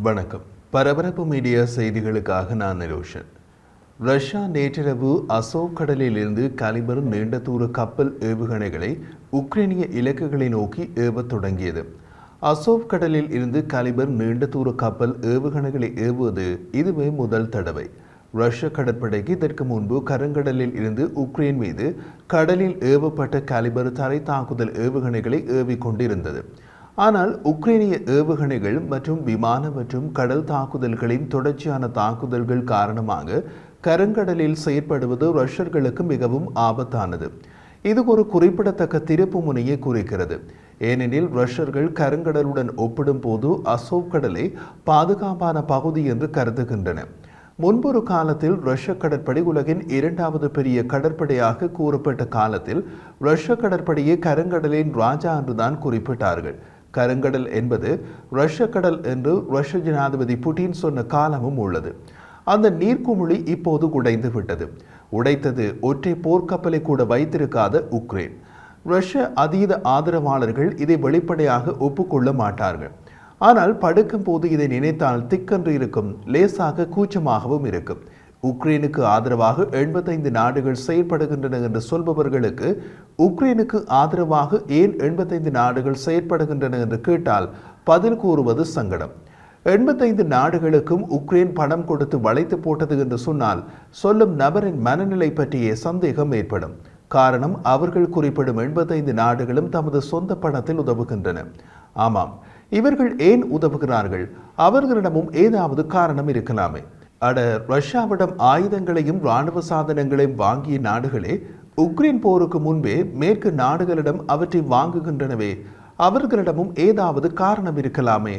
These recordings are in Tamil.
வணக்கம். பரபரப்பு மீடியா செய்திகளுக்காக நான் நிரோஷன். ரஷ்யா நேற்றிரவு அசோவ் கடலில் இருந்து கலிபர் நீண்ட தூர கப்பல் ஏவுகணைகளை உக்ரைனிய இலக்குகளை நோக்கி ஏவத் தொடங்கியது. அசோவ் கடலில் இருந்து கலிபர் நீண்ட தூர கப்பல் ஏவுகணைகளை ஏவுவது இதுவே முதல் தடவை. ரஷ்ய கடற்படைக்கு இதற்கு முன்பு கருங்கடலில் இருந்து உக்ரைன் மீது கடலில் ஏவப்பட்ட கலிபர் தரை தாக்குதல் ஏவுகணைகளை ஏவிக்கொண்டிருந்தது. ஆனால் உக்ரைனிய ஏவுகணைகள் மற்றும் விமான மற்றும் கடல் தாக்குதல்களின் தொடர்ச்சியான தாக்குதல்கள் காரணமாக கருங்கடலில் செயற்படுவது ரஷ்யர்களுக்கு மிகவும் ஆபத்தானது. இது ஒரு குறிப்பிடத்தக்க திருப்பு முனையை குறிக்கிறது. ஏனெனில் ரஷ்யர்கள் கருங்கடலுடன் ஒப்பிடும் போது அசோவ் கடலை பாதுகாப்பான பகுதி என்று கருதுகின்றனர். முன்பொரு காலத்தில் ரஷ்ய கடற்படை உலகின் இரண்டாவது பெரிய கடற்படையாக கூறப்பட்ட காலத்தில் ரஷ்ய கடற்படையை கருங்கடலின் ராஜா என்றுதான் குறிப்பிட்டார்கள். கருங்கடல் என்பது ரஷ்ய கடல் என்று ரஷ்ய ஜனாதிபதி புட்டின் சொன்ன காலமும் உள்ளது. அந்த நீர்க்குமிழி இப்போது உடைந்து விட்டது. உடைத்தது ஒற்றை போர்க்கப்பலை கூட வைத்திருக்காத உக்ரைன். ரஷ்ய அதீத ஆதரவாளர்கள் இதை வெளிப்படையாக ஒப்புக்கொள்ள மாட்டார்கள். ஆனால் படுக்கும் போது இதை நினைத்தால் திக்கென்று இருக்கும், லேசாக கூச்சமாகவும் இருக்கும். உக்ரைனுக்கு ஆதரவாக 85 நாடுகள் செயற்படுகின்றன என்று சொல்பவர்களுக்கு உக்ரைனுக்கு ஆதரவாக ஏன் 85 நாடுகள் செயற்படுகின்றன என்று கேட்டால் பதில் கூறுவது சங்கடம். 85 நாடுகளுக்கும் உக்ரைன் பணம் கொடுத்து வளைத்து போட்டது என்று சொன்னால் சொல்லும் நபரின் மனநிலை பற்றிய சந்தேகம் ஏற்படும். காரணம், அவர்கள் குறிப்பிடும் 85 நாடுகளும் தமது சொந்த பணத்தில் உதவுகின்றன. ஆமாம், இவர்கள் ஏன் உதவுகிறார்கள்? அவர்களிடமும் ஏதாவது காரணம் இருக்கலாமே. ரஷ்யாவிடம் ஆயுதங்களையும் இராணுவ சாதனங்களையும் வாங்கிய நாடுகளே உக்ரைன் போருக்கு முன்பே மேற்கு நாடுகளிடம் அவற்றை வாங்குகின்றனவே. அவர்களிடமும் ஏதாவது காரணம் இருக்கலாமே.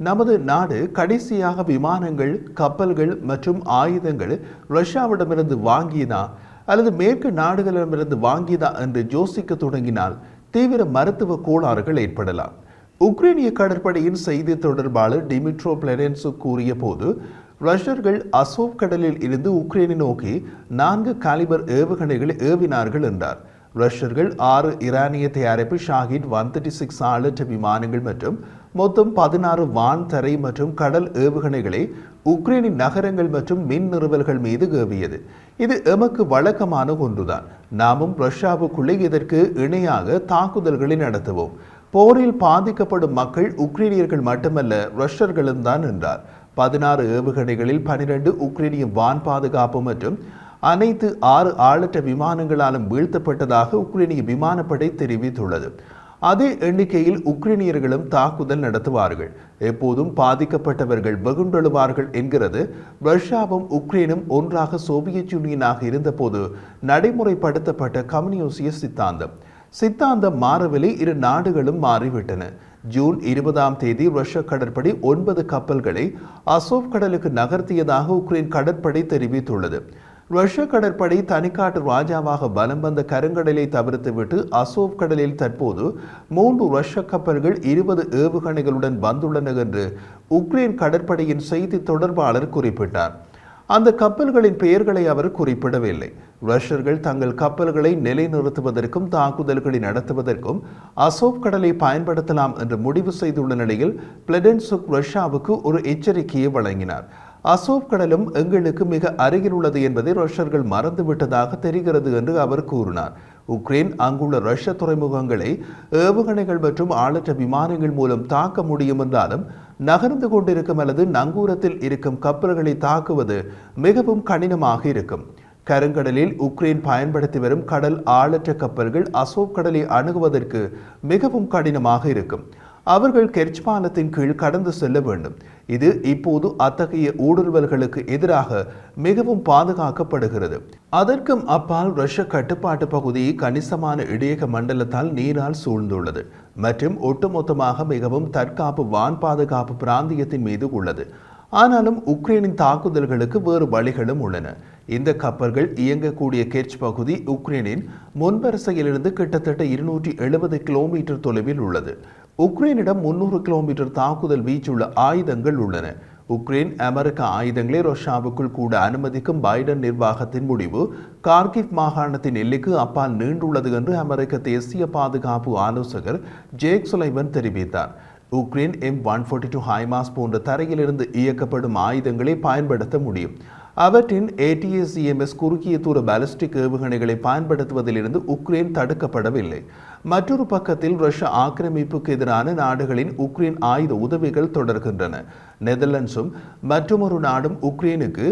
நமது நாடு கடைசியாக விமானங்கள், கப்பல்கள் மற்றும் ஆயுதங்கள் ரஷ்யாவிடமிருந்து வாங்கியதா அல்லது மேற்கு நாடுகளிடமிருந்து வாங்கியதா என்று யோசிக்க தொடங்கினால் தீவிர மருத்துவ கோளாறுகள் ஏற்படலாம். உக்ரைனிய கடற்படையின் செய்தி தொடர்பாளர் டிமிட்ரோ பிளெரென்சு கூறிய போது, ரஷ்யர்கள் அசோவ் கடலில் இருந்து உக்ரைனை நோக்கி 4 காலிபர் ஏவுகணைகளை ஏவினார்கள் என்றார். ரஷ்யர்கள் 6 ஈரானிய தயாரிப்பு ஷாஹிட் 136 ஆளற்ற விமானங்கள் மற்றும் மொத்தம் 16 வான், தரை மற்றும் கடல் ஏவுகணைகளை உக்ரைனின் நகரங்கள் மற்றும் மின் நிறுவல்கள் மீது ஏவியது. இது எமக்கு வழக்கமான ஒன்றுதான். நாமும் ரஷ்யாவுக்குள்ளே இதற்கு இணையாக தாக்குதல்களை நடத்துவோம். போரில் பாதிக்கப்படும் மக்கள் உக்ரைனியர்கள் மட்டுமல்ல, ரஷ்யர்களும் தான் என்றார். 16 ஏவுகணைகளில் 12 உக்ரைனிய வான் பாதுகாப்பு மற்றும் அனைத்து 6 ஆளற்ற விமானங்களாலும் வீழ்த்தப்பட்டதாக உக்ரைனிய விமானப்படை தெரிவித்துள்ளது. அதே எண்ணிக்கையில் உக்ரைனியர்களும் தாக்குதல் நடத்துவார்கள். எப்போதும் பாதிக்கப்பட்டவர்கள் வெகுண்டெழுவார்கள் என்கிறது ரஷ்யாவும் உக்ரைனும் ஒன்றாக சோவியத் யூனியனாக இருந்தபோது நடைமுறைப்படுத்தப்பட்ட கம்யூனிஸ்டிய சித்தாந்தம் மாறவில்லை. இரு நாடுகளும் மாறிவிட்டன. ஜூன் 20ஆம் தேதி ரஷ்ய கடற்படை 9 கப்பல்களை அசோவ் கடலுக்கு நகர்த்தியதாக உக்ரைன் கடற்படை தெரிவித்துள்ளது. ரஷ்ய கடற்படை தனிக்காட்டு ராஜாவாக பலம் வந்த கருங்கடலை தவிர்த்துவிட்டு அசோவ் கடலில் தற்போது 3 ரஷ்ய கப்பல்கள் 20 ஏவுகணைகளுடன் வந்துள்ளன என்று உக்ரைன் கடற்படையின் செய்தி தொடர்பாளர் குறிப்பிட்டார். அந்த கப்பல்களின் பெயர்களை அவர் குறிப்பிடவில்லை. ரஷ்யர்கள் தங்கள் கப்பல்களை நிலைநிறுத்துவதற்கும் தாக்குதல்களை நடத்துவதற்கும் அசோவ் கடலை பயன்படுத்தலாம் என்று முடிவு செய்துள்ள நிலையில் பிளெரென்சுக் ரஷ்யாவுக்கு ஒரு எச்சரிக்கையை வழங்கினார். அசோவ் கடலும் எங்களுக்கு மிக அருகில் உள்ளது என்பதை ரஷ்யர்கள் மறந்துவிட்டதாக தெரிகிறது என்று அவர் கூறினார். உக்ரைன் அங்குள்ள ரஷ்ய துறைமுகங்களை ஏவுகணைகள் மற்றும் ஆளற்ற விமானங்கள் மூலம் தாக்க முடியும் என்றாலும் நகர்ந்து கொண்டிருக்கும் அல்லது நங்கூரத்தில் இருக்கும் கப்பல்களை தாக்குவது மிகவும் கடினமாக இருக்கும். கருங்கடலில் உக்ரைன் பயன்படுத்தி வரும் கடல் ஆளற்ற கப்பல்கள் அசோவ் கடலை அணுகுவதற்கு மிகவும் கடினமாக இருக்கும். அவர்கள் கெர்ச் பாலத்தின் கீழ் கடந்து செல்ல வேண்டும். இது இப்போது அத்தகைய ஊடுருவல்களுக்கு எதிராக மிகவும் பாதுகாக்கப்படுகிறது. அதற்கும் அப்பால் ரஷ்ய கட்டுப்பாட்டு பகுதி கணிசமான இடையக மண்டலத்தால் நீரால் சூழ்ந்துள்ளது மற்றும் ஒட்டுமொத்தமாக மிகவும் தற்காப்பு வான் பாதுகாப்பு பிராந்தியத்தின் மீது உள்ளது. ஆனாலும் உக்ரைனின் தாக்குதல்களுக்கு வேறு வழிகளும் உள்ளன. இந்த கப்பல்கள் இயங்கக்கூடிய கெர்ச் பகுதி உக்ரைனின் முன்வரிசையிலிருந்து கிட்டத்தட்ட 270 கிலோமீட்டர் தொலைவில் உள்ளது. உக்ரைனிடம் 300 கிலோமீட்டர் தாக்குதல் வீச்சுள்ள ஆயுதங்கள் உள்ளன. உக்ரைன் அமெரிக்க ஆயுதங்களை ரஷ்யாவுக்குள் கூட அனுமதிக்கும் பைடன் நிர்வாகத்தின் முடிவு கார்கிவ் மாகாணத்தின் எல்லைக்கு அப்பால் நீண்டுள்ளது என்று அமெரிக்க தேசிய பாதுகாப்பு ஆலோசகர் ஜேக் சுலைவன் தெரிவித்தார். உக்ரைன் M142 ஹைமாஸ் போன்ற தரையிலிருந்து இயக்கப்படும் ஆயுதங்களை பயன்படுத்த முடியும். அவற்றின் ATACMS குறுகிய தூர பாலிஸ்டிக் ஏவுகணைகளை பயன்படுத்துவதிலிருந்து உக்ரைன் தடுக்கப்படவில்லை. மற்றொரு பக்கத்தில் ரஷ்ய ஆக்கிரமிப்புக்கு எதிரான நாடுகளின் உக்ரைன் ஆயுத உதவிகள் தொடர்கின்றன. நெதர்லாண்ட்ஸும் மற்றொரு நாடும் உக்ரைனுக்கு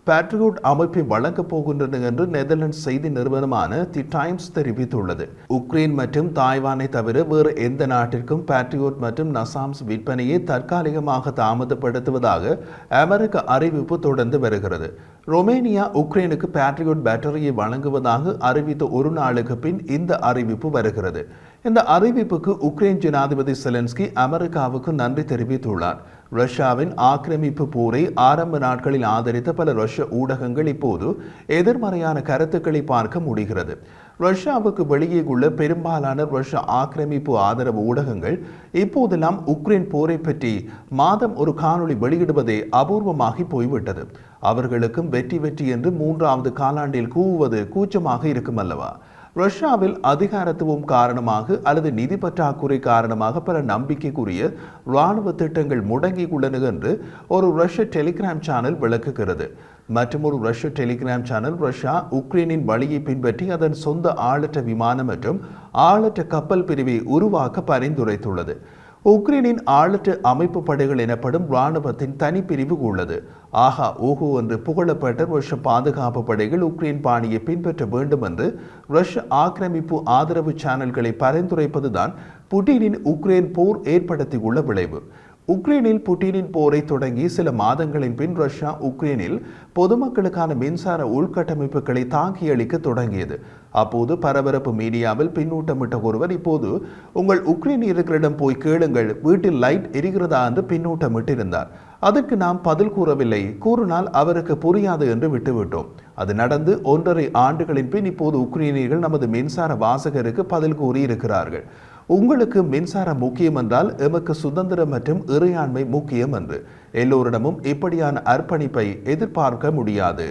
பேட்ரியோட் அமைப்பை வழங்கப் போகின்றன என்று நெதர்லாந்து செய்தி நிறுவனமான தி டைம்ஸ் தெரிவித்துள்ளது. உக்ரைன் மற்றும் தாய்வானை தவிர வேறு எந்த நாட்டிற்கும் பேட்ரியோட் மற்றும் நசாம்ஸ் விற்பனையை தற்காலிகமாக தாமதப்படுத்துவதாக அமெரிக்க அறிவிப்பு தொடர்ந்து வருகிறது. ரொமேனியா உக்ரைனுக்கு பேட்ரியோட் பேட்டரியை வழங்குவதாக அறிவித்த ஒரு நாளுக்கு பின் இந்த அறிவிப்பு வருகிறது. இந்த அறிவிப்புக்கு உக்ரைன் ஜனாதிபதி செலன்ஸ்கி அமெரிக்காவுக்கு நன்றி தெரிவித்துள்ளார். ரஷ்யாவின் ஆக்கிரமிப்பு போரை ஆரம்ப நாட்களில் ஆதரித்த பல ரஷ்ய ஊடகங்கள் இப்போது எதிர்மறையான கருத்துக்களை பார்க்க முடிகிறது. ரஷ்யாவுக்கு வெளியே உள்ள பெரும்பாலான ரஷ்ய ஆக்கிரமிப்பு ஆதரவு ஊடகங்கள் இப்போதெல்லாம் உக்ரைன் போரை பற்றி மாதம் ஒரு காணொளி வெளியிடுவதே அபூர்வமாகி போய்விட்டது. அவர்களுக்கும் வெற்றி வெற்றி என்று 3வது காலாண்டில் கூவுவது கூச்சமாக இருக்கும் அல்லவா? ரஷ்யாவில் அதிகாரத்துவம் காரணமாக அல்லது நிதி பற்றாக்குறை காரணமாக பல நம்பிக்கைக்குரிய இராணுவ திட்டங்கள் முடங்கியுள்ளன என்று ஒரு ரஷ்ய டெலிகிராம் சேனல் விளக்குகிறது. மற்றொரு ரஷ்ய டெலிகிராம் சேனல் ரஷ்யா உக்ரைனின் வழியை பின்பற்றி அதன் சொந்த ஆளற்ற விமானம் மற்றும் ஆளற்ற கப்பல் பிரிவை உருவாக்க பரிந்துரைத்துள்ளது. உக்ரைனின் ஆளற்ற அமைப்பு படைகள் எனப்படும் இராணுவத்தின் தனிப்பிரிவு உள்ளது. ஆஹா ஓஹோ என்று புகழப்பட்ட ரஷ்ய பாதுகாப்பு படைகள் உக்ரைன் பாணியை பின்பற்ற வேண்டும் என்று ரஷ்ய ஆக்கிரமிப்பு ஆதரவு சேனல்களை பரிந்துரைப்பதுதான் புட்டினின் உக்ரைன் போர் ஏற்படுத்தியுள்ள விளைவு. உக்ரைனில் புட்டினின் போரை தொடங்கி சில மாதங்களின் பின் ரஷ்யா உக்ரைனில் பொதுமக்களுக்கான மின்சார உள்கட்டமைப்புகளை தாக்கி அளிக்க தொடங்கியது. அப்போது பரபரப்பு மீடியாவில் பின்னூட்டமிட்ட ஒருவர் இப்போது உங்கள் உக்ரைனியர்களிடம் போய் கேளுங்கள், வீட்டில் லைட் எரிகிறதா என்று பின்னூட்டமிட்டிருந்தார். அதற்கு நாம் பதில் கூறவில்லை. கூறினால் அவருக்கு புரியாது என்று விட்டுவிட்டோம். அது நடந்து 1.5 ஆண்டுகளின் பின் இப்போது உக்ரைனியர்கள் நமது மின்சார வாசகருக்கு பதில் கூறியிருக்கிறார்கள். உங்களுக்கு மின்சாரம் முக்கியம் என்றால் எமக்கு சுதந்திரம் மற்றும் இறையாண்மை முக்கியம் என்று. எல்லோரிடமும் இப்படியான அர்ப்பணிப்பை எதிர்பார்க்க முடியாது.